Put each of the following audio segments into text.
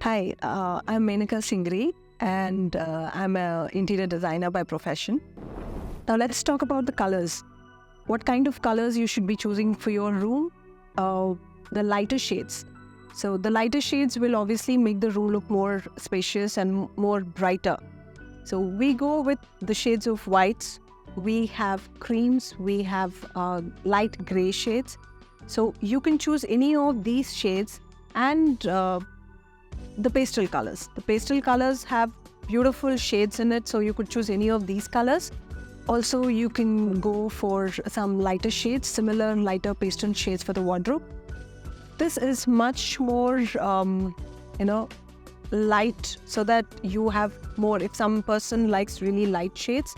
Hi, I'm Menaka Singri, and I'm an interior designer by profession. Now let's talk about the colors. What kind of colors you should be choosing for your room? The lighter shades. So the lighter shades will obviously make the room look more spacious and more brighter. So we go with the shades of whites. We have creams. We have light gray shades. So you can choose any of these shades and the pastel colors. The pastel colors have beautiful shades in it, so you could choose any of these colors. Also, you can go for some lighter shades, similar lighter pastel shades for the wardrobe. This is much more, light, so that you have more. If some person likes really light shades,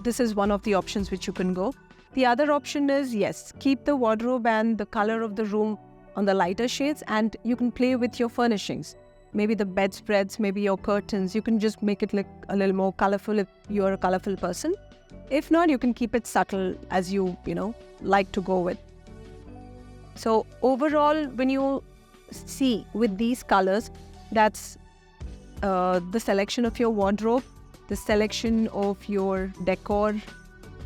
this is one of the options which you can go. The other option is, yes, keep the wardrobe and the color of the room on the lighter shades, and you can play with your furnishings. Maybe the bedspreads, maybe your curtains. You can just make it look a little more colorful if you're a colorful person. If not, you can keep it subtle as you like to go with. So overall, when you see with these colors, that's the selection of your wardrobe, the selection of your decor,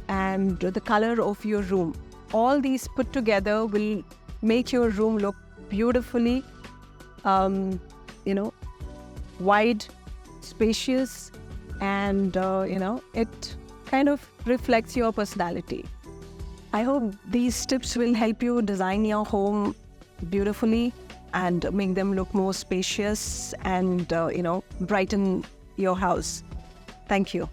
and the color of your room. All these put together will make your room look beautifully, wide, spacious, and it kind of reflects your personality. I hope these tips will help you design your home beautifully and make them look more spacious and brighten your house. Thank you.